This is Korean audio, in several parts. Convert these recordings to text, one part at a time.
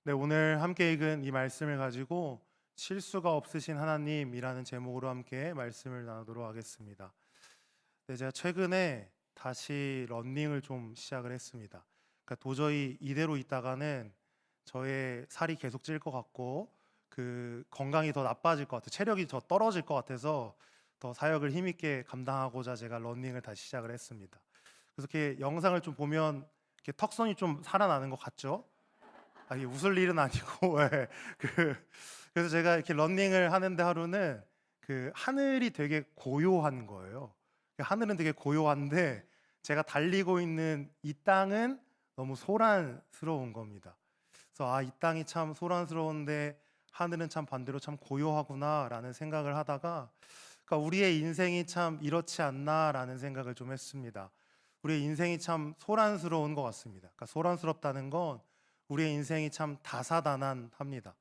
네, 오늘 함께 읽은 이 말씀을 가지고 실수가 없으신 하나님이라는 제목으로 함께 말씀을 나누도록 하겠습니다. 네, 제가 최근에 다시 러닝을 좀 시작을 했습니다. 그러니까 도저히 이대로 있다가는 저의 살이 계속 찔 것 같고 그 건강이 더 나빠질 것 같아요. 체력이 더 떨어질 것 같아서 더 사역을 힘있게 감당하고자 제가 러닝을 다시 시작을 했습니다. 그래서 이렇게 영상을 좀 보면 이렇게 턱선이 좀 살아나는 것 같죠? 이게 웃을 일은 아니고 예. 그 그래서 제가 이렇게 러닝을 하는데 하루는 그 하늘이 되게 고요한 거예요. 하늘은 되게 고요한데 제가 달리고 있는 이 땅은 너무 소란스러운 겁니다. 그래서 이 땅이 참 소란스러운데 하늘은 참 반대로 참 고요하구나라는 생각을 하다가 그러니까 우리의 인생이 참 이렇지 않나라는 생각을 좀 했습니다. 우리의 인생이 참 소란스러운 것 같습니다. 그러니까 소란스럽다는 건 우리의 인생이 참 다사다난합니다.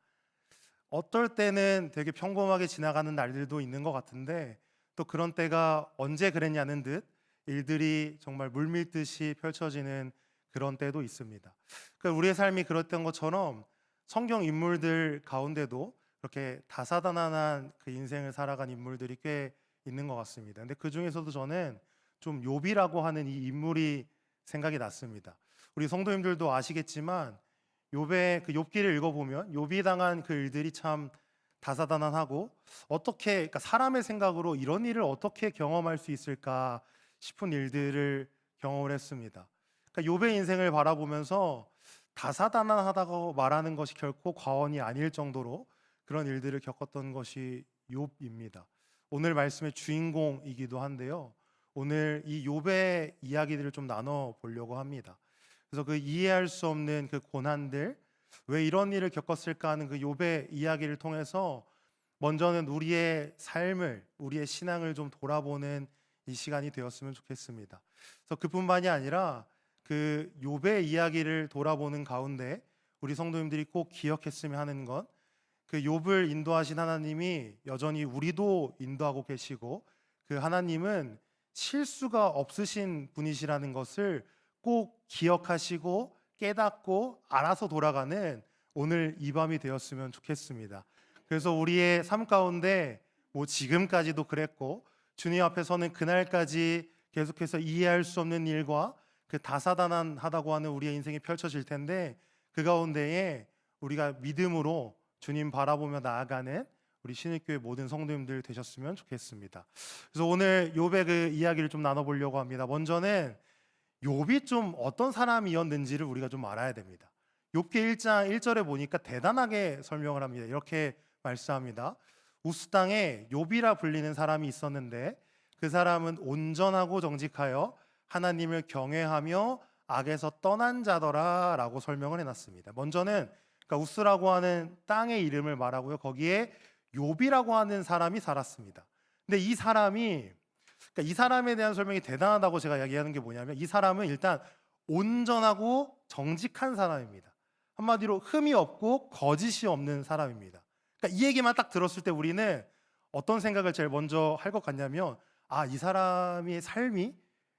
어떨 때는 되게 평범하게 지나가는 날들도 있는 것 같은데 또 그런 때가 언제 그랬냐는 듯 일들이 정말 물밀듯이 펼쳐지는 그런 때도 있습니다. 그러니까 우리의 삶이 그랬던 것처럼 성경 인물들 가운데도 그렇게 다사다난한 그 인생을 살아간 인물들이 꽤 있는 것 같습니다. 근데 그 중에서도 저는 좀 욥이라고 하는 이 인물이 생각이 났습니다. 우리 성도님들도 아시겠지만 욥의 그 욥기를 읽어보면 욥이 당한 그 일들이 참 다사다난하고 어떻게 그러니까 사람의 생각으로 이런 일을 어떻게 경험할 수 있을까 싶은 일들을 경험을 했습니다. 그러니까 욥의 인생을 바라보면서 다사다난하다고 말하는 것이 결코 과언이 아닐 정도로 그런 일들을 겪었던 것이 욥입니다. 오늘 말씀의 주인공이기도 한데요. 오늘 이 욥의 이야기들을 좀 나눠 보려고 합니다. 그래서 그 이해할 수 없는 그 고난들, 왜 이런 일을 겪었을까 하는 그 욥의 이야기를 통해서 먼저는 우리의 삶을, 우리의 신앙을 좀 돌아보는 이 시간이 되었으면 좋겠습니다. 그래서 그뿐만이 아니라 그 욥의 이야기를 돌아보는 가운데 우리 성도님들이 꼭 기억했으면 하는 것, 그 욥을 인도하신 하나님이 여전히 우리도 인도하고 계시고 그 하나님은 실수가 없으신 분이시라는 것을 꼭 기억하시고 깨닫고 알아서 돌아가는 오늘 이 밤이 되었으면 좋겠습니다. 그래서 우리의 삶 가운데 뭐 지금까지도 그랬고 주님 앞에서는 그날까지 계속해서 이해할 수 없는 일과 그 다사다난하다고 하는 우리의 인생이 펼쳐질 텐데 그 가운데에 우리가 믿음으로 주님 바라보며 나아가는 우리 신일교회 모든 성도님들 되셨으면 좋겠습니다. 그래서 오늘 욥의 그 이야기를 좀 나눠보려고 합니다. 먼저는 욥이 좀 어떤 사람이었는지를 우리가 좀 알아야 됩니다. 욥기 1장 1절에 보니까 대단하게 설명을 합니다. 이렇게 말씀합니다. 우스 땅에 욥이라 불리는 사람이 있었는데 그 사람은 온전하고 정직하여 하나님을 경외하며 악에서 떠난 자더라라고 설명을 해놨습니다. 먼저는 그러니까 우스라고 하는 땅의 이름을 말하고요. 거기에 욥이라고 하는 사람이 살았습니다. 근데 이 사람이 그러니까 이 사람에 대한 설명이 대단하다고 제가 이야기하는 게 뭐냐면 이 사람은 일단 온전하고 정직한 사람입니다. 한마디로 흠이 없고 거짓이 없는 사람입니다. 그러니까 이 얘기만 딱 들었을 때 우리는 어떤 생각을 제일 먼저 할 것 같냐면 이 사람의 삶이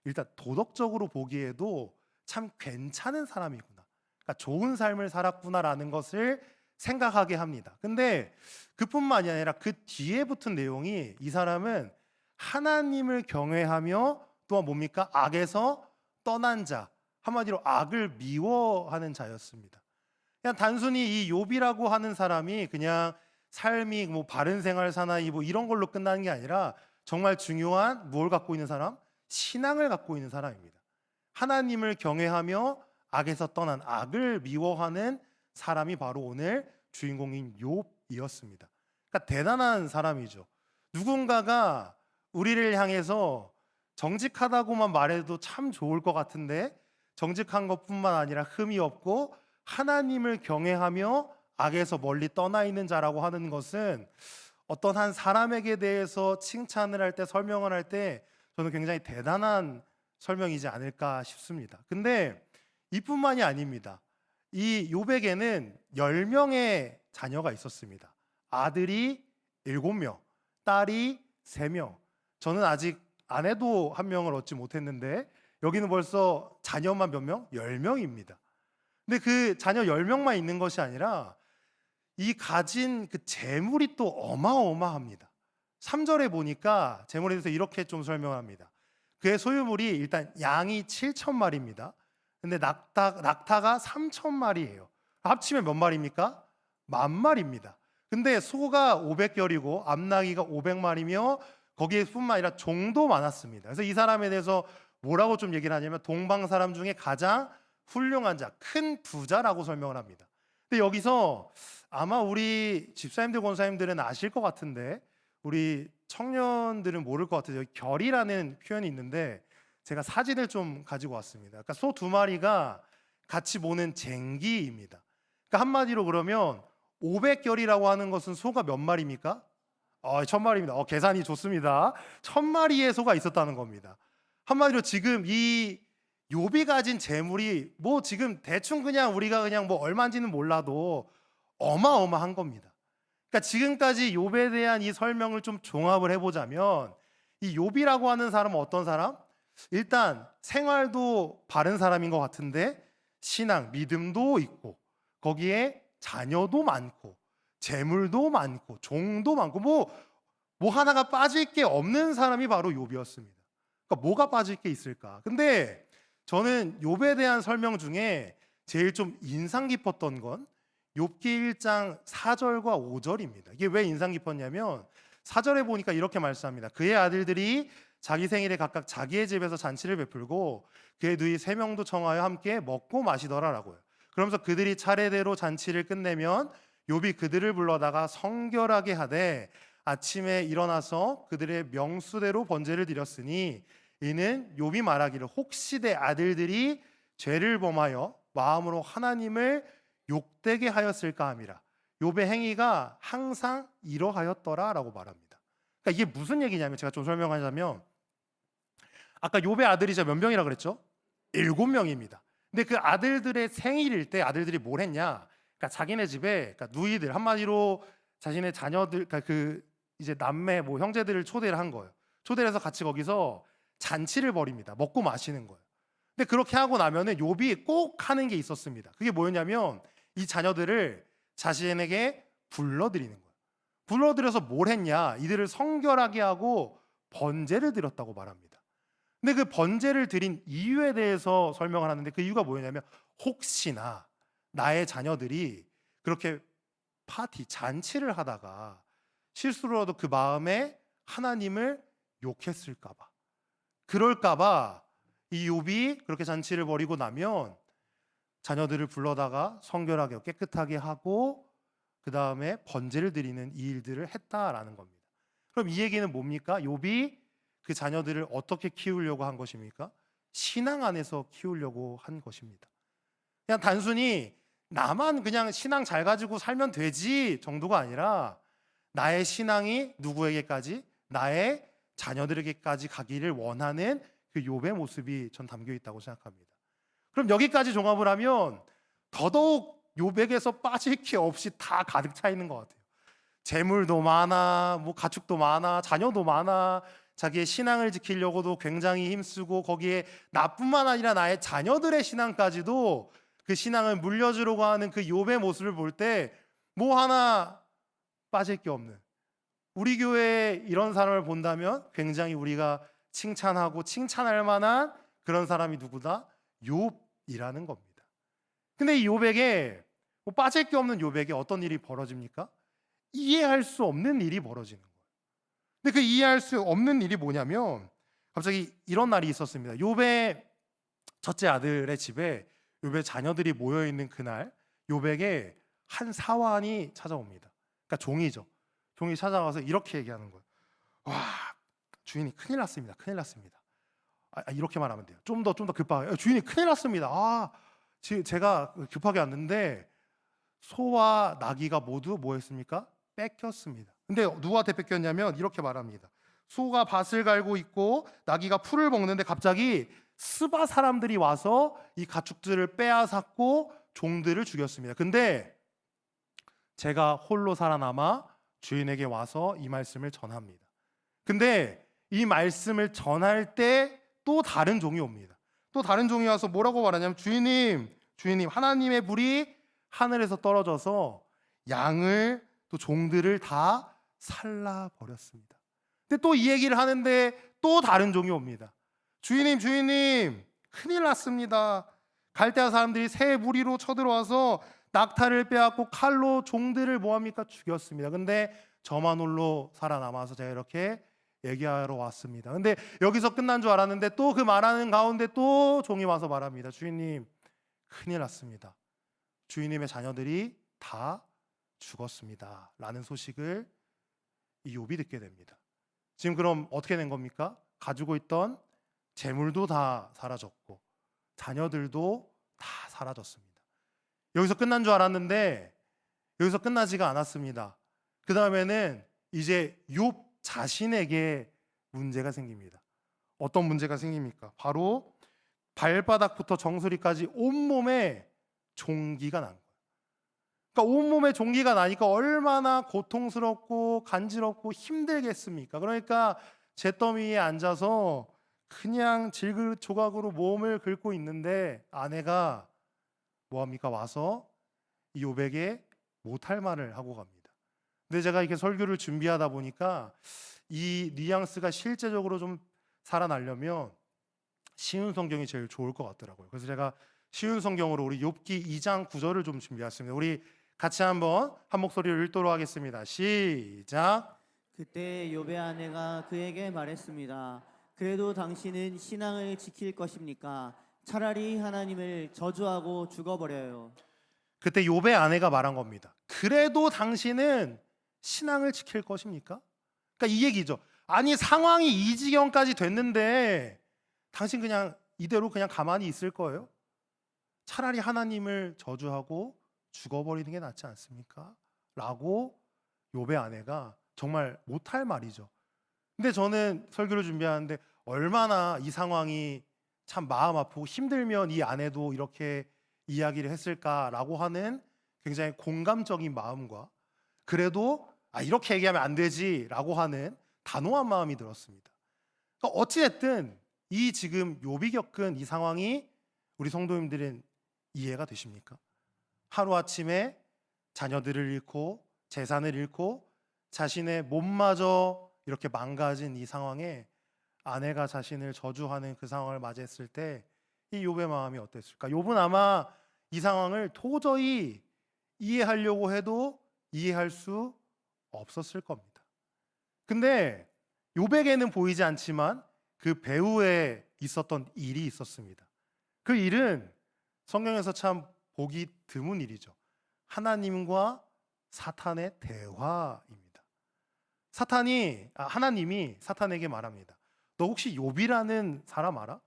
일단 도덕적으로 보기에도 참 괜찮은 사람이구나. 그러니까 좋은 삶을 살았구나라는 것을 생각하게 합니다. 근데 그뿐만이 아니라 그 뒤에 붙은 내용이 이 사람은 하나님을 경외하며 또한 뭡니까? 악에서 떠난 자. 한마디로 악을 미워하는 자였습니다. 그냥 단순히 이 욥이라고 하는 사람이 그냥 삶이 뭐 바른 생활 사나이 뭐 이런 걸로 끝나는 게 아니라 정말 중요한 무엇을 갖고 있는 사람? 신앙을 갖고 있는 사람입니다. 하나님을 경외하며 악에서 떠난 악을 미워하는 사람이 바로 오늘 주인공인 욥이었습니다. 그러니까 대단한 사람이죠. 누군가가 우리를 향해서 정직하다고만 말해도 참 좋을 것 같은데 정직한 것뿐만 아니라 흠이 없고 하나님을 경외하며 악에서 멀리 떠나 있는 자라고 하는 것은 어떤 한 사람에게 대해서 칭찬을 할 때 설명을 할 때 저는 굉장히 대단한 설명이지 않을까 싶습니다. 근데 이뿐만이 아닙니다. 이 욥에게는 10명의 자녀가 있었습니다. 아들이 7명, 딸이 3명. 저는 아직 아내도 1명을 얻지 못했는데 여기는 벌써 자녀만 몇 명? 10명입니다. 근데 그 자녀 10명만 있는 것이 아니라 이 가진 그 재물이 또 어마어마합니다. 3절에 보니까 재물에 대해서 이렇게 좀 설명합니다. 그의 소유물이 일단 양이 7천 마리입니다. 근데 낙타가 3천 마리예요. 합치면 몇 마리입니까? 10,000마리입니다. 근데 소가 500결이고 암나귀가 500마리며 거기에 뿐만 아니라 종도 많았습니다. 그래서 이 사람에 대해서 뭐라고 좀 얘기를 하냐면 동방 사람 중에 가장 훌륭한 자, 큰 부자라고 설명을 합니다. 근데 여기서 아마 우리 집사님들, 권사님들은 아실 것 같은데 우리 청년들은 모를 것 같아요. 여기 결이라는 표현이 있는데 제가 사진을 좀 가지고 왔습니다. 그러니까 소 2마리가 같이 모는 쟁기입니다. 그러니까 한마디로 그러면 500결이라고 하는 것은 소가 몇 마리입니까? 1,000마리입니다. 계산이 좋습니다. 1,000마리의 소가 있었다는 겁니다. 한마디로 지금 이 욥이 가진 재물이 뭐 지금 대충 그냥 우리가 그냥 뭐 얼마인지는 몰라도 어마어마한 겁니다. 그러니까 지금까지 욥에 대한 이 설명을 좀 종합을 해보자면 이 욥이라고 하는 사람은 어떤 사람? 일단 생활도 바른 사람인 것 같은데 신앙, 믿음도 있고 거기에 자녀도 많고 재물도 많고 종도 많고 뭐 하나가 빠질 게 없는 사람이 바로 욥이었습니다. 그러니까 뭐가 빠질 게 있을까? 근데 저는 욥에 대한 설명 중에 제일 좀 인상 깊었던 건 욥기 1장 4절과 5절입니다. 이게 왜 인상 깊었냐면 4절에 보니까 이렇게 말씀합니다. 그의 아들들이 자기 생일에 각각 자기의 집에서 잔치를 베풀고 그의 누이 3명도 청하여 함께 먹고 마시더라라고요. 그러면서 그들이 차례대로 잔치를 끝내면 욥이 그들을 불러다가 성결하게 하되 아침에 일어나서 그들의 명수대로 번제를 드렸으니 이는 욥이 말하기를 혹시 내 아들들이 죄를 범하여 마음으로 하나님을 욕되게 하였을까 함이라. 욥의 행위가 항상 이러하였더라라고 말합니다. 그러니까 이게 무슨 얘기냐면 제가 좀 설명하자면 아까 욥의 아들이 몇 명이라 그랬죠? 7명입니다. 근데 그 아들들의 생일일 때 아들들이 뭘 했냐? 그러니까 자기네 집에 그러니까 누이들 한마디로 자신의 자녀들 그러니까 그 이제 남매 뭐 형제들을 초대를 한 거예요. 초대를 해서 같이 거기서 잔치를 벌입니다. 먹고 마시는 거예요. 근데 그렇게 하고 나면은 욥이 꼭 하는 게 있었습니다. 그게 뭐였냐면 이 자녀들을 자신에게 불러들이는 거예요. 불러들여서 뭘 했냐? 이들을 성결하게 하고 번제를 드렸다고 말합니다. 근데 그 번제를 드린 이유에 대해서 설명을 하는데 그 이유가 뭐였냐면 혹시나 나의 자녀들이 그렇게 파티, 잔치를 하다가 실수로라도 그 마음에 하나님을 욕했을까 봐. 그럴까 봐 이 욥이 그렇게 잔치를 벌이고 나면 자녀들을 불러다가 성결하게 깨끗하게 하고 그 다음에 번제를 드리는 이 일들을 했다라는 겁니다. 그럼 이 얘기는 뭡니까? 욥이 그 자녀들을 어떻게 키우려고 한 것입니까? 신앙 안에서 키우려고 한 것입니다. 그냥 단순히 나만 그냥 신앙 잘 가지고 살면 되지 정도가 아니라 나의 신앙이 누구에게까지? 나의 자녀들에게까지 가기를 원하는 그 욥의 모습이 전 담겨 있다고 생각합니다. 그럼 여기까지 종합을 하면 더더욱 욥에게서 빠질 게 없이 다 가득 차 있는 것 같아요. 재물도 많아, 뭐 가축도 많아, 자녀도 많아, 자기의 신앙을 지키려고도 굉장히 힘쓰고 거기에 나뿐만 아니라 나의 자녀들의 신앙까지도 그 신앙을 물려주려고 하는 그 욥의 모습을 볼 때 뭐 하나 빠질 게 없는 우리 교회에 이런 사람을 본다면 굉장히 우리가 칭찬하고 칭찬할 만한 그런 사람이 누구다? 욥이라는 겁니다. 근데 이 욥에게 뭐 빠질 게 없는 욥에게 어떤 일이 벌어집니까? 이해할 수 없는 일이 벌어지는 거예요. 근데 그 이해할 수 없는 일이 뭐냐면 갑자기 이런 날이 있었습니다. 욥의 첫째 아들의 집에 욥의 자녀들이 모여 있는 그날 욥에게 한 사환이 찾아옵니다. 그러니까 종이죠. 종이 찾아와서 이렇게 얘기하는 거예요. 와, 주인이 큰일 났습니다. 큰일 났습니다. 이렇게 말하면 돼요. 좀 더 급하게. 주인이 큰일 났습니다. 지금 제가 급하게 왔는데 소와 나귀가 모두 뭐 했습니까? 뺏겼습니다. 근데 누구한테 뺏겼냐면 이렇게 말합니다. 소가 밭을 갈고 있고 나귀가 풀을 먹는데 갑자기 스바 사람들이 와서 이 가축들을 빼앗았고 종들을 죽였습니다. 근데 제가 홀로 살아남아 주인에게 와서 이 말씀을 전합니다. 근데 이 말씀을 전할 때 또 다른 종이 옵니다. 또 다른 종이 와서 뭐라고 말하냐면 주인님 주인님, 하나님의 불이 하늘에서 떨어져서 양을 또 종들을 다 살라버렸습니다. 근데 또 이 얘기를 하는데 또 다른 종이 옵니다. 주인님, 주인님, 큰일 났습니다. 갈대아 사람들이 새 무리로 쳐들어와서 낙타를 빼앗고 칼로 종들을 뭐합니까? 죽였습니다. 근데 저만 홀로 살아남아서 제가 이렇게 얘기하러 왔습니다. 근데 여기서 끝난 줄 알았는데 또 그 말하는 가운데 또 종이 와서 말합니다. 주인님, 큰일 났습니다. 주인님의 자녀들이 다 죽었습니다. 라는 소식을 이 욥이 듣게 됩니다. 지금 그럼 어떻게 된 겁니까? 가지고 있던 재물도 다 사라졌고 자녀들도 다 사라졌습니다. 여기서 끝난 줄 알았는데 여기서 끝나지가 않았습니다. 그 다음에는 이제 욥 자신에게 문제가 생깁니다. 어떤 문제가 생깁니까? 바로 발바닥부터 정수리까지 온몸에 종기가 난 거예요. 그러니까 온몸에 종기가 나니까 얼마나 고통스럽고 간지럽고 힘들겠습니까? 그러니까 잿더미 위에 앉아서 그냥 질그릇 조각으로 몸을 긁고 있는데 아내가 뭐합니까? 와서 이 욥에게 못할 말을 하고 갑니다. 근데 제가 이렇게 설교를 준비하다 보니까 이 뉘앙스가 실제적으로 좀 살아나려면 쉬운 성경이 제일 좋을 것 같더라고요. 그래서 제가 쉬운 성경으로 우리 욥기 2장 9절을 좀 준비했습니다. 우리 같이 한번 한 목소리로 읽도록 하겠습니다. 시작. 그때 욥의 아내가 그에게 말했습니다. 그래도 당신은 신앙을 지킬 것입니까? 차라리 하나님을 저주하고 죽어버려요. 그때 욥의 아내가 말한 겁니다. 그래도 당신은 신앙을 지킬 것입니까? 그러니까 이 얘기죠. 아니 상황이 이 지경까지 됐는데 당신 그냥 이대로 그냥 가만히 있을 거예요? 차라리 하나님을 저주하고 죽어버리는 게 낫지 않습니까? 라고 욥의 아내가 정말 못할 말이죠. 근데 저는 설교를 준비하는데 얼마나 이 상황이 참 마음 아프고 힘들면 이 아내도 이렇게 이야기를 했을까라고 하는 굉장히 공감적인 마음과 그래도 이렇게 얘기하면 안 되지라고 하는 단호한 마음이 들었습니다. 그러니까 어찌됐든 이 지금 욥이 겪은 이 상황이 우리 성도님들은 이해가 되십니까? 하루아침에 자녀들을 잃고 재산을 잃고 자신의 몸마저 이렇게 망가진 이 상황에 아내가 자신을 저주하는 그 상황을 맞이했을 때 이 욥의 마음이 어땠을까? 욥은 아마 이 상황을 도저히 이해하려고 해도 이해할 수 없었을 겁니다. 근데 욥에게는 보이지 않지만 그 배후에 있었던 일이 있었습니다. 그 일은 성경에서 참 보기 드문 일이죠. 하나님과 사탄의 대화입니다. 하나님이 사탄에게 말합니다. 너 혹시 욥이라는 사람 알아?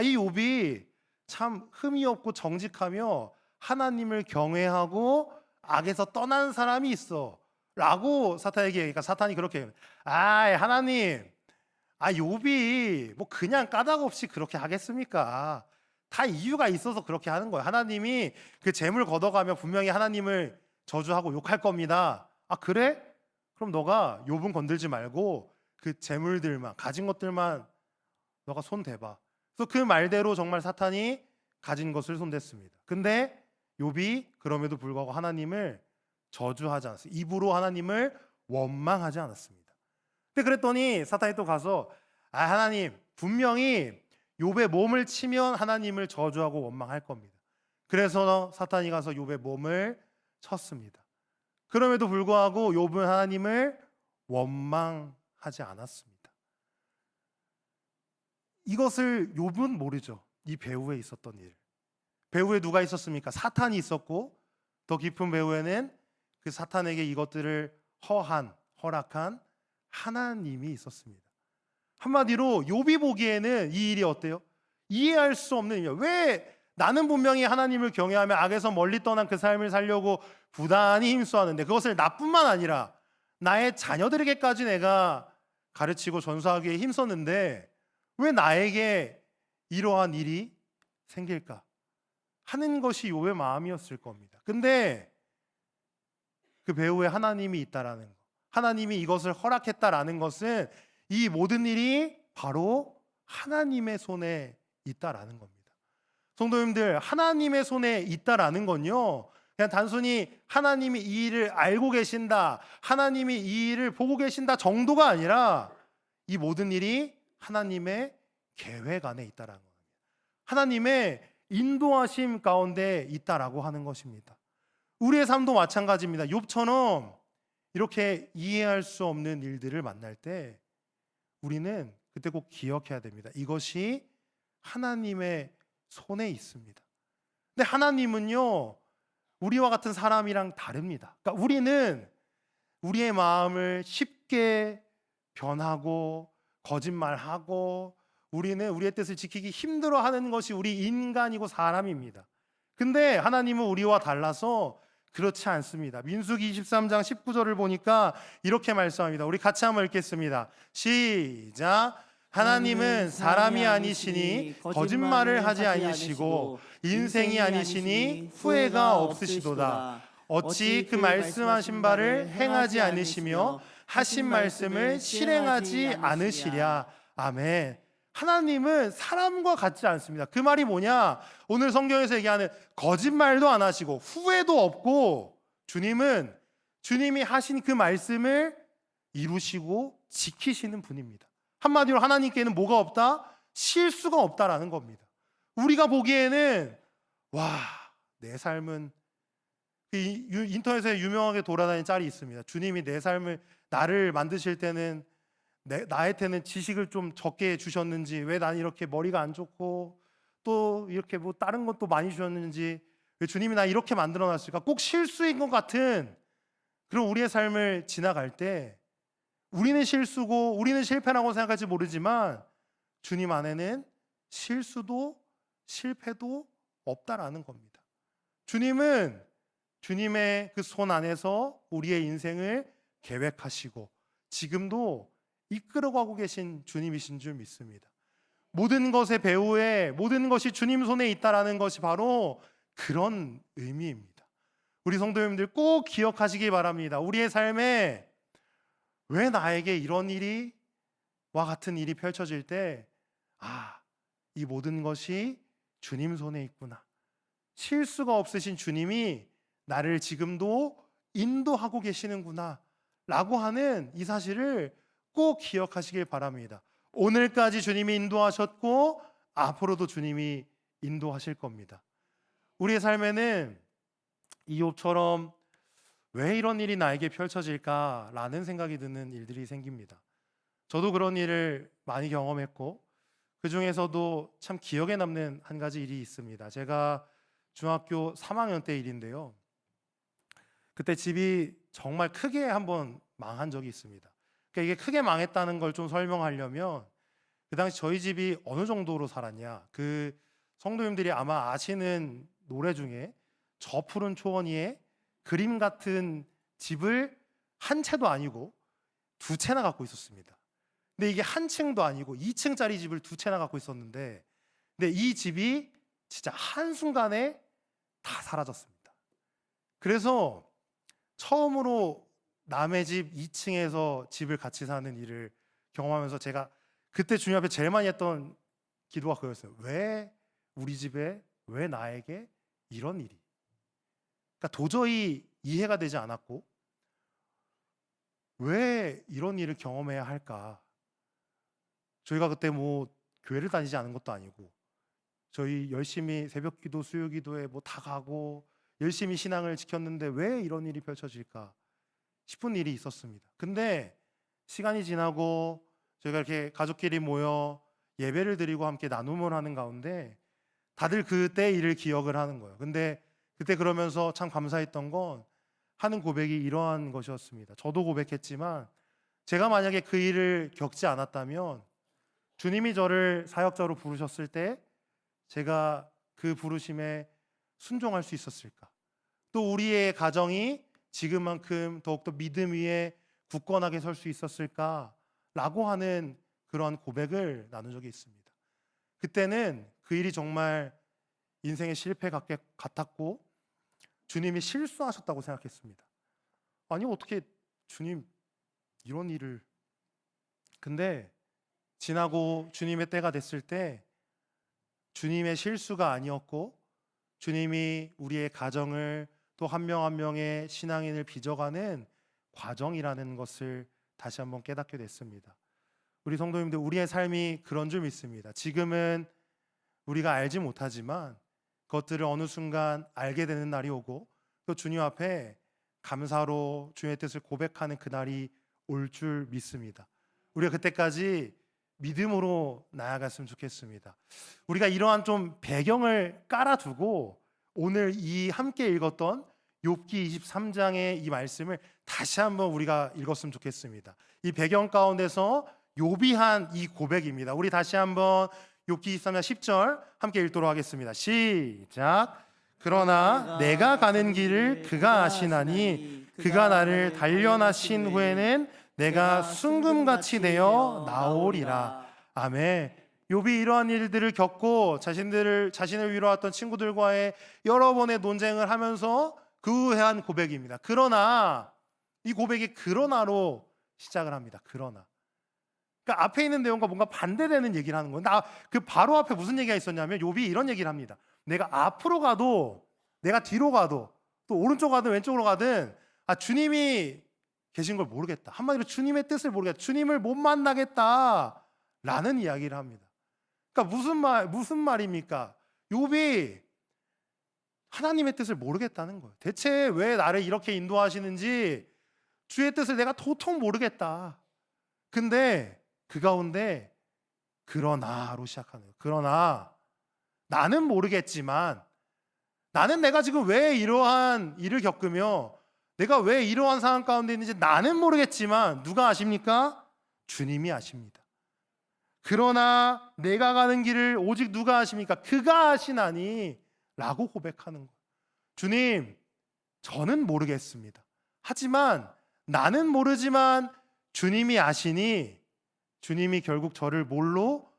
이 욥이 참 흠이 없고 정직하며 하나님을 경외하고 악에서 떠난 사람이 있어 라고 사탄에게 얘기하니까 사탄이 그렇게 얘기해요. 하나님, 욥이 뭐 그냥 까닭 없이 그렇게 하겠습니까? 다 이유가 있어서 그렇게 하는 거예요. 하나님이 그 재물 걷어가면 분명히 하나님을 저주하고 욕할 겁니다. 그래? 그럼 너가 욥은 건들지 말고 그 재물들만 가진 것들만 너가 손 대봐. 그래서 그 말대로 정말 사탄이 가진 것을 손댔습니다. 근데 욥이 그럼에도 불구하고 하나님을 저주하지 않았어요. 입으로 하나님을 원망하지 않았습니다. 근데 그랬더니 사탄이 또 가서 하나님 분명히 욥의 몸을 치면 하나님을 저주하고 원망할 겁니다. 그래서 사탄이 가서 욥의 몸을 쳤습니다. 그럼에도 불구하고 욥은 하나님을 원망하지 않았습니다. 이것을 욥은 모르죠. 이 배후에 있었던 일. 배후에 누가 있었습니까? 사탄이 있었고 더 깊은 배후에는 그 사탄에게 이것들을 허락한 하나님이 있었습니다. 한마디로 욥이 보기에는 이 일이 어때요? 이해할 수 없는 일이에요. 왜 나는 분명히 하나님을 경외하며 악에서 멀리 떠난 그 삶을 살려고 부단히 힘써하는데 그것을 나뿐만 아니라 나의 자녀들에게까지 내가 가르치고 전수하기 위해 힘썼는데 왜 나에게 이러한 일이 생길까 하는 것이 욥의 마음이었을 겁니다. 근데 그 배후에 하나님이 있다라는 것, 하나님이 이것을 허락했다라는 것은 이 모든 일이 바로 하나님의 손에 있다라는 겁니다. 성도님들, 하나님의 손에 있다라는 건요, 그냥 단순히 하나님이 이 일을 알고 계신다, 하나님이 이 일을 보고 계신다 정도가 아니라 이 모든 일이 하나님의 계획 안에 있다라는 겁니다. 하나님의 인도하심 가운데 있다라고 하는 것입니다. 우리의 삶도 마찬가지입니다. 욥처럼 이렇게 이해할 수 없는 일들을 만날 때 우리는 그때 꼭 기억해야 됩니다. 이것이 하나님의 손에 있습니다. 근데 하나님은요, 우리와 같은 사람이랑 다릅니다. 그러니까 우리는 우리의 마음을 쉽게 변하고 거짓말하고 우리는 우리의 뜻을 지키기 힘들어하는 것이 우리 인간이고 사람입니다. 근데 하나님은 우리와 달라서 그렇지 않습니다. 민수기 23장 19절을 보니까 이렇게 말씀합니다. 우리 같이 한번 읽겠습니다. 시작. 하나님은 사람이 아니시니 거짓말을 하지 아니시고 인생이 아니시니 후회가 없으시도다. 어찌 그 말씀하신 바를 행하지 않으시며 하신 말씀을 실행하지 않으시랴. 아멘. 하나님은 사람과 같지 않습니다. 그 말이 뭐냐? 오늘 성경에서 얘기하는 거짓말도 안 하시고 후회도 없고 주님은 주님이 하신 그 말씀을 이루시고 지키시는 분입니다. 한마디로 하나님께는 뭐가 없다? 실수가 없다라는 겁니다. 우리가 보기에는 와, 내 삶은 인터넷에 유명하게 돌아다니는 짤이 있습니다. 주님이 내 삶을 나를 만드실 때는 나한테는 지식을 좀 적게 주셨는지, 왜 난 이렇게 머리가 안 좋고 또 이렇게 뭐 다른 것도 많이 주셨는지, 왜 주님이 나 이렇게 만들어 놨을까? 꼭 실수인 것 같은 그런 우리의 삶을 지나갈 때 우리는 실수고 우리는 실패라고 생각할지 모르지만 주님 안에는 실수도 실패도 없다라는 겁니다. 주님은 주님의 그 손 안에서 우리의 인생을 계획하시고 지금도 이끌어가고 계신 주님이신 줄 믿습니다. 모든 것의 배후에 모든 것이 주님 손에 있다라는 것이 바로 그런 의미입니다. 우리 성도님들 꼭 기억하시기 바랍니다. 우리의 삶에 왜 나에게 이런 일이 와 같은 일이 펼쳐질 때 이 모든 것이 주님 손에 있구나. 실수가 없으신 주님이 나를 지금도 인도하고 계시는구나 라고 하는 이 사실을 꼭 기억하시길 바랍니다. 오늘까지 주님이 인도하셨고 앞으로도 주님이 인도하실 겁니다. 우리의 삶에는 이욥처럼 왜 이런 일이 나에게 펼쳐질까라는 생각이 드는 일들이 생깁니다. 저도 그런 일을 많이 경험했고 그 중에서도 참 기억에 남는 한 가지 일이 있습니다. 제가 중학교 3학년 때 일인데요. 그때 집이 정말 크게 한번 망한 적이 있습니다. 그러니까 이게 크게 망했다는 걸 좀 설명하려면 그 당시 저희 집이 어느 정도로 살았냐, 그 성도님들이 아마 아시는 노래 중에 저 푸른 초원 위에 그림 같은 집을 한 채도 아니고 두 채나 갖고 있었습니다. 근데 이게 한 층도 아니고 2층짜리 집을 두 채나 갖고 있었는데, 근데 이 집이 진짜 한순간에 다 사라졌습니다. 그래서 처음으로 남의 집 2층에서 집을 같이 사는 일을 경험하면서 제가 그때 주님 앞에 제일 많이 했던 기도가 그거였어요. 왜 우리 집에, 왜 나에게 이런 일이? 그러니까 도저히 이해가 되지 않았고 왜 이런 일을 경험해야 할까? 저희가 그때 뭐 교회를 다니지 않은 것도 아니고 저희 열심히 새벽기도, 수요기도에 뭐 다 가고 열심히 신앙을 지켰는데 왜 이런 일이 펼쳐질까 싶은 일이 있었습니다. 근데 시간이 지나고 저희가 이렇게 가족끼리 모여 예배를 드리고 함께 나눔을 하는 가운데 다들 그때 일을 기억을 하는 거예요. 근데 그때 그러면서 참 감사했던 건 하는 고백이 이러한 것이었습니다. 저도 고백했지만 제가 만약에 그 일을 겪지 않았다면 주님이 저를 사역자로 부르셨을 때 제가 그 부르심에 순종할 수 있었을까? 또 우리의 가정이 지금만큼 더욱더 믿음 위에 굳건하게 설 수 있었을까? 라고 하는 그러한 고백을 나눈 적이 있습니다. 그때는 그 일이 정말 인생의 실패 같았고 주님이 실수하셨다고 생각했습니다. 아니 어떻게 주님 이런 일을. 근데 지나고 주님의 때가 됐을 때 주님의 실수가 아니었고 주님이 우리의 가정을 또 한 명 한 명의 신앙인을 빚어가는 과정이라는 것을 다시 한번 깨닫게 됐습니다. 우리 성도님들, 우리의 삶이 그런 줄 믿습니다. 지금은 우리가 알지 못하지만 그것들을 어느 순간 알게 되는 날이 오고 또 주님 앞에 감사로 주님의 뜻을 고백하는 그날이 올 줄 믿습니다. 우리가 그때까지 믿음으로 나아갔으면 좋겠습니다. 우리가 이러한 좀 배경을 깔아두고 오늘 이 함께 읽었던 욥기 23장의 이 말씀을 다시 한번 우리가 읽었으면 좋겠습니다. 이 배경 가운데서 욥이 한 이 고백입니다. 우리 다시 한번 욥기 23장 10절 함께 읽도록 하겠습니다. 시작. 그러나 내가 가는 길을 그가 아시나니 그가 나를 단련하신 후에는 내가 순금같이 되어 나오리라. 아멘. 욥이 이러한 일들을 겪고 자신을 위로했던 친구들과의 여러 번의 논쟁을 하면서 그 후에 한 고백입니다. 그러나 이 고백이 그러나로 시작을 합니다. 그러나. 그러니까 앞에 있는 내용과 뭔가 반대되는 얘기를 하는 거예요. 그 바로 앞에 무슨 얘기가 있었냐면 욥이 이런 얘기를 합니다. 내가 앞으로 가도 내가 뒤로 가도 또 오른쪽 가든 왼쪽으로 가든 주님이 계신 걸 모르겠다. 한마디로 주님의 뜻을 모르겠다. 주님을 못 만나겠다 라는 이야기를 합니다. 그러니까 무슨 말입니까? 욥이 하나님의 뜻을 모르겠다는 거예요. 대체 왜 나를 이렇게 인도하시는지 주의 뜻을 내가 도통 모르겠다. 근데 그 가운데 그러나로 시작하는 거예요. 그러나 나는 모르겠지만 나는 내가 지금 왜 이러한 일을 겪으며 내가 왜 이러한 상황 가운데 있는지 나는 모르겠지만 누가 아십니까? 주님이 아십니다. 그러나 내가 가는 길을 오직 누가 아십니까? 그가 아시나니 라고 고백하는 거예요. 주님, 저는 모르겠습니다. 하지만 나는 모르지만 주님이 아시니 주님이 결국 저를 뭘로?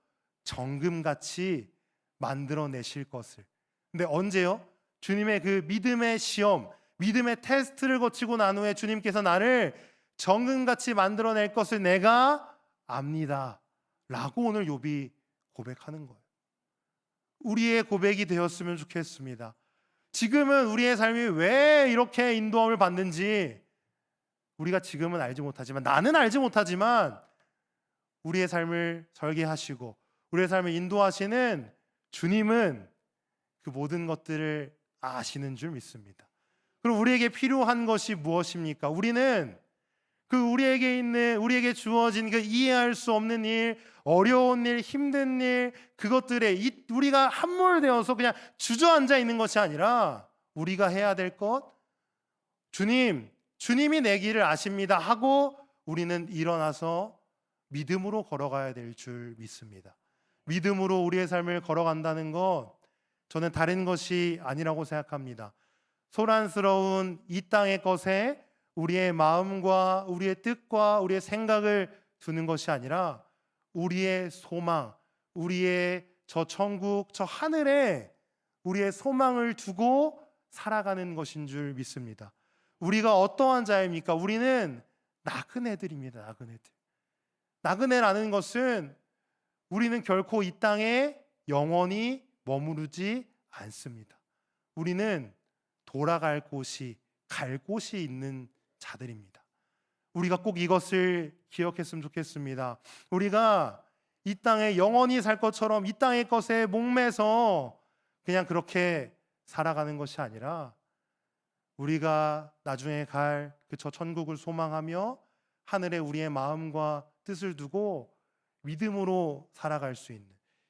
정금같이 만들어내실 것을. 근데 언제요? 주님의 그 믿음의 시험, 믿음의 테스트를 거치고 난 후에 주님께서 나를 정금같이 만들어낼 것을 내가 압니다 라고 오늘 욥이 고백하는 거예요. 우리의 고백이 되었으면 좋겠습니다. 지금은 우리의 삶이 왜 이렇게 인도함을 받는지 우리가 지금은 알지 못하지만, 나는 알지 못하지만 우리의 삶을 설계하시고 우리의 삶을 인도하시는 주님은 그 모든 것들을 아시는 줄 믿습니다. 그럼 우리에게 필요한 것이 무엇입니까? 우리는 우리에게 주어진 그 이해할 수 없는 일, 어려운 일, 힘든 일, 그것들에 우리가 함몰되어서 그냥 주저앉아 있는 것이 아니라 우리가 해야 될 것, 주님이 내 길을 아십니다 하고 우리는 일어나서 믿음으로 걸어가야 될 줄 믿습니다. 믿음으로 우리의 삶을 걸어간다는 것, 저는 다른 것이 아니라고 생각합니다. 소란스러운 이 땅의 것에 우리의 마음과 우리의 뜻과 우리의 생각을 두는 것이 아니라 우리의 소망, 우리의 저 천국, 저 하늘에 우리의 소망을 두고 살아가는 것인 줄 믿습니다. 우리가 어떠한 자입니까? 우리는 나그네들입니다. 나그네들. 나그네라는 것은 우리는 결코 이 땅에 영원히 머무르지 않습니다. 우리는 돌아갈 곳이, 갈 곳이 있는 자들입니다. 우리가 꼭 이것을 기억했으면 좋겠습니다. 우리가 이 땅에 영원히 살 것처럼 이 땅의 것에 목매서 그냥 그렇게 살아가는 것이 아니라 우리가 나중에 갈 그 저 천국을 소망하며 하늘에 우리의 마음과 뜻을 두고 믿음으로 살아갈 수 있는,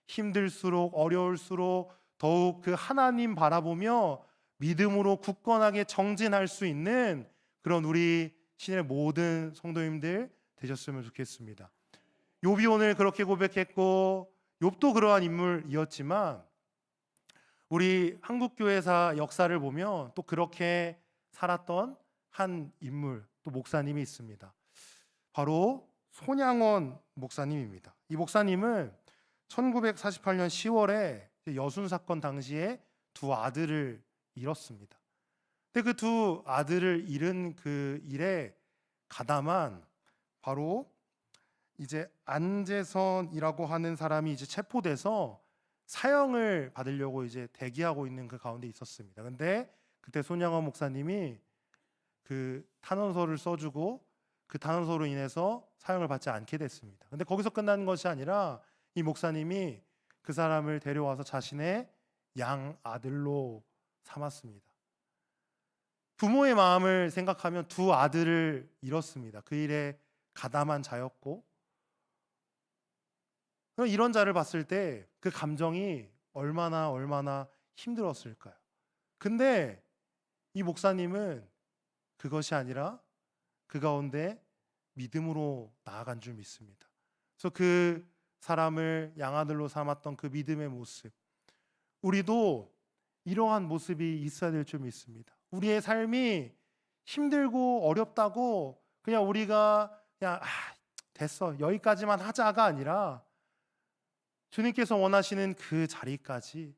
힘들수록 어려울수록 더욱 그 하나님 바라보며 믿음으로 굳건하게 정진할 수 있는 그런 우리 신의 모든 성도님들 되셨으면 좋겠습니다. 욥이 오늘 그렇게 고백했고 욥도 그러한 인물이었지만 우리 한국교회사 역사를 보면 또 그렇게 살았던 한 인물, 또 목사님이 있습니다. 바로 손양원 목사님입니다. 이 목사님은 1948년 10월에 여순 사건 당시에 두 아들을 잃었습니다. 근데 그 두 아들을 잃은 그 일에 가담한 바로 이제 안재선이라고 하는 사람이 이제 체포돼서 사형을 받으려고 이제 대기하고 있는 그 가운데 있었습니다. 근데 그때 손양원 목사님이 그 탄원서를 써주고 그 탄원서로 인해서 사형을 받지 않게 됐습니다. 근데 거기서 끝나는 것이 아니라 이 목사님이 그 사람을 데려와서 자신의 양 아들로 삼았습니다. 부모의 마음을 생각하면 두 아들을 잃었습니다. 그 일에 가담한 자였고, 이런 자를 봤을 때 그 감정이 얼마나 힘들었을까요? 근데 이 목사님은 그것이 아니라 그 가운데 믿음으로 나아간 줄 믿습니다. 그래서 그 사람을 양아들로 삼았던 그 믿음의 모습, 우리도 이러한 모습이 있어야 될 줄 믿습니다. 우리의 삶이 힘들고 어렵다고 그냥 우리가 그냥 됐어 여기까지만 하자가 아니라 주님께서 원하시는 그 자리까지,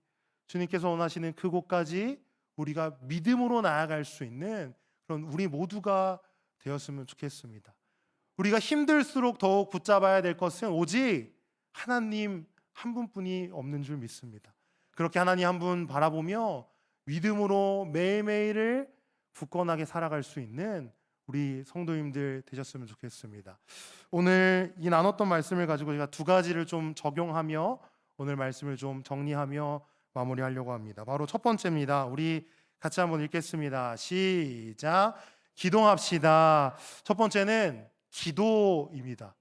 주님께서 원하시는 그곳까지 우리가 믿음으로 나아갈 수 있는 그런 우리 모두가 되었으면 좋겠습니다. 우리가 힘들수록 더욱 붙잡아야 될 것은 오직 하나님 한 분뿐이 없는 줄 믿습니다. 그렇게 하나님 한 분 바라보며 믿음으로 매일매일을 굳건하게 살아갈 수 있는 우리 성도님들 되셨으면 좋겠습니다. 오늘 이 나눴던 말씀을 가지고 제가 두 가지를 좀 적용하며 오늘 말씀을 좀 정리하며 마무리하려고 합니다. 바로 첫 번째입니다. 우리 같이 한번 읽겠습니다. 시작. 기도합시다. 첫 번째는 기도입니다.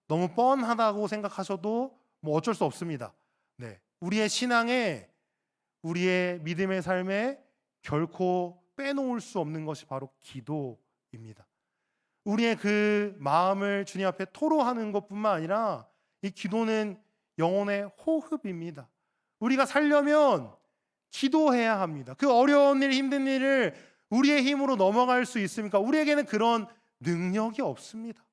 너무 뻔하다고 생각하셔도 뭐 어쩔 수 없습니다. 네, 우리의 신앙에, 우리의 믿음의 삶에 결코 빼놓을 수 없는 것이 바로 기도입니다. 우리의 그 마음을 주님 앞에 토로하는 것뿐만 아니라 이 기도는 영혼의 호흡입니다. 우리가 살려면 기도해야 합니다. 그 어려운 일, 힘든 일을 우리의 힘으로 넘어갈 수 있습니까? 우리에게는 그런 능력이 없습니다.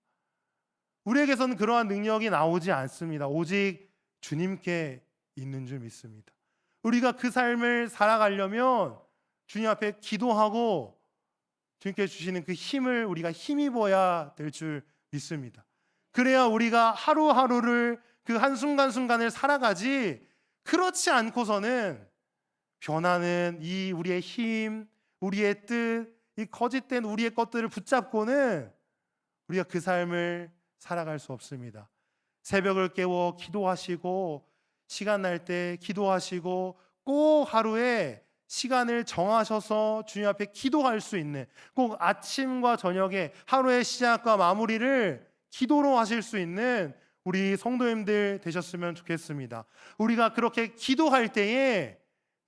우리에게서는 그러한 능력이 나오지 않습니다. 오직 주님께 있는 줄 믿습니다. 우리가 그 삶을 살아가려면 주님 앞에 기도하고 주님께 주시는 그 힘을 우리가 힘입어야 될 줄 믿습니다. 그래야 우리가 하루하루를 그 한순간순간을 살아가지, 그렇지 않고서는 변하는 이 우리의 힘, 우리의 뜻, 이 거짓된 우리의 것들을 붙잡고는 우리가 그 삶을 살아갈 수 없습니다. 새벽을 깨워 기도하시고 시간 날 때 기도하시고 꼭 하루에 시간을 정하셔서 주님 앞에 기도할 수 있는, 꼭 아침과 저녁에 하루의 시작과 마무리를 기도로 하실 수 있는 우리 성도님들 되셨으면 좋겠습니다. 우리가 그렇게 기도할 때에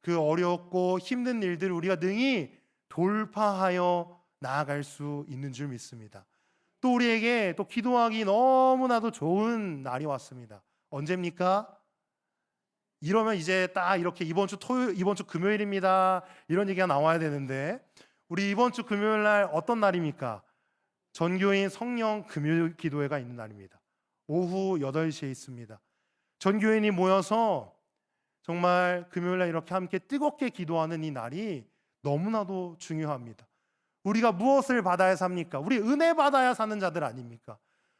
그 어렵고 힘든 일들을 우리가 능히 돌파하여 나아갈 수 있는 줄 믿습니다. 또 우리에게 또 기도하기 너무나도 좋은 날이 왔습니다. 언제입니까? 이러면 이제 딱 이렇게 이번 주 금요일입니다. 이런 얘기가 나와야 되는데, 우리 이번 주 금요일 날 어떤 날입니까? 전교인 성령 금요 기도회가 있는 날입니다. 오후 8시에 있습니다. 전교인이 모여서 정말 금요일 날 이렇게 함께 뜨겁게 기도하는 이 날이 너무나도 중요합니다. 우리가 무엇을 받아야 삽니까? 우리 은혜 받아야 사는 자들 아닙니까?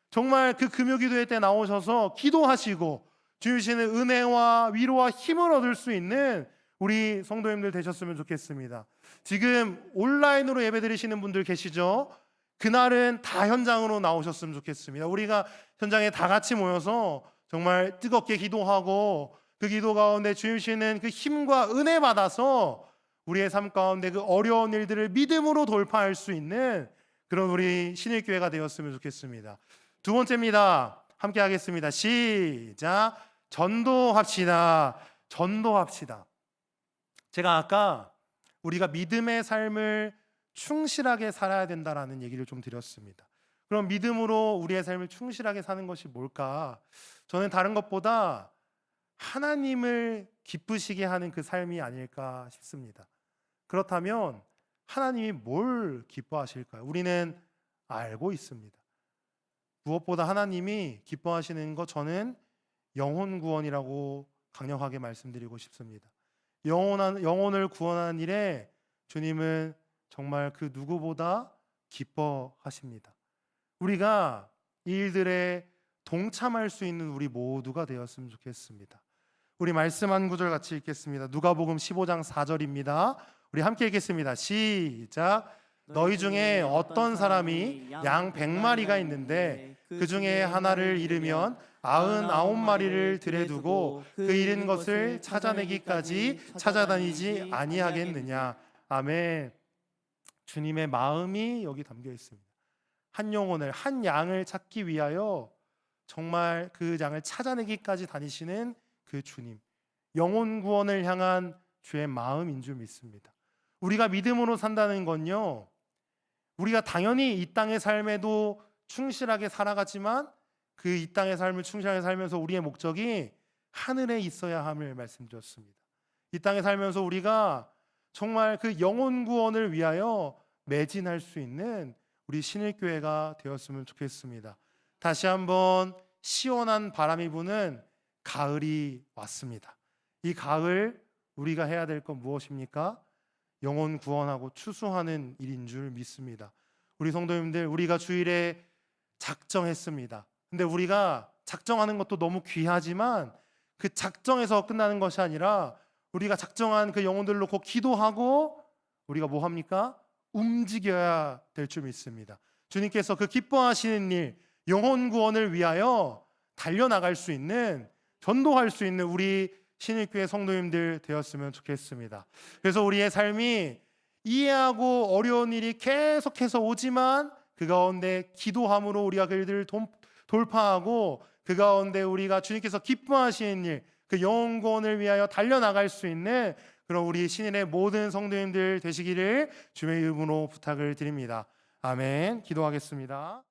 정말 그 금요 기도회 때 나오셔서 기도하시고 주시는 은혜와 위로와 힘을 얻을 수 있는 우리 성도님들 되셨으면 좋겠습니다. 지금 온라인으로 예배드리시는 분들 계시죠? 그날은 다 현장으로 나오셨으면 좋겠습니다. 우리가 현장에 다 같이 모여서 정말 뜨겁게 기도하고 그 기도 가운데 주시는 그 힘과 은혜 받아서 우리의 삶 가운데 그 어려운 일들을 믿음으로 돌파할 수 있는 그런 우리 신일교회가 되었으면 좋겠습니다. 두 번째입니다. 함께 하겠습니다. 시작. 전도합시다. 전도합시다. 제가 아까 우리가 믿음의 삶을 충실하게 살아야 된다라는 얘기를 좀 드렸습니다. 그럼 믿음으로 우리의 삶을 충실하게 사는 것이 뭘까? 저는 다른 것보다 하나님을 기쁘시게 하는 그 삶이 아닐까 싶습니다. 그렇다면 하나님이 뭘 기뻐하실까요? 우리는 알고 있습니다. 무엇보다 하나님이 기뻐하시는 것, 저는 영혼 구원이라고 강력하게 말씀드리고 싶습니다. 영혼을 구원하는 일에 주님은 정말 그 누구보다 기뻐하십니다. 우리가 이 일들에 동참할 수 있는 우리 모두가 되었으면 좋겠습니다. 우리 말씀 한 구절 같이 읽겠습니다. 누가복음 15장 4절입니다. 우리 함께 읽겠습니다. 시작. 너희 중에 어떤 사람이 양 100마리가 있는데 그 중에 하나를 잃으면 99마리를 들에 두고 그 잃은 것을 찾아내기까지 찾아다니지 아니하겠느냐. 아멘. 주님의 마음이 여기 담겨 있습니다. 한 영혼을, 한 양을 찾기 위하여 정말 그 양을 찾아내기까지 다니시는 그 주님, 영혼 구원을 향한 주의 마음인 줄 믿습니다. 우리가 믿음으로 산다는 건요, 우리가 당연히 이 땅의 삶에도 충실하게 살아가지만 그 이 땅의 삶을 충실하게 살면서 우리의 목적이 하늘에 있어야 함을 말씀드렸습니다. 이 땅에 살면서 우리가 정말 그 영혼 구원을 위하여 매진할 수 있는 우리 신일교회가 되었으면 좋겠습니다. 다시 한번 시원한 바람이 부는 가을이 왔습니다. 이 가을 우리가 해야 될 건 무엇입니까? 영혼 구원하고 추수하는 일인 줄 믿습니다. 우리 성도님들, 우리가 주일에 작정했습니다. 근데 우리가 작정하는 것도 너무 귀하지만 그 작정에서 끝나는 것이 아니라 우리가 작정한 그 영혼들로 곧 기도하고 우리가 뭐 합니까? 움직여야 될 줄 믿습니다. 주님께서 그 기뻐하시는 일, 영혼 구원을 위하여 달려나갈 수 있는, 전도할 수 있는 우리 신일교회 성도님들 되었으면 좋겠습니다. 그래서 우리의 삶이 이해하고 어려운 일이 계속해서 오지만 그 가운데 기도함으로 우리가 그 일들을 돌파하고 그 가운데 우리가 주님께서 기뻐하시는 일, 그 영혼 구원을 위하여 달려나갈 수 있는 그런 우리 신일의 모든 성도님들 되시기를 주의 이름으로 부탁을 드립니다. 아멘. 기도하겠습니다.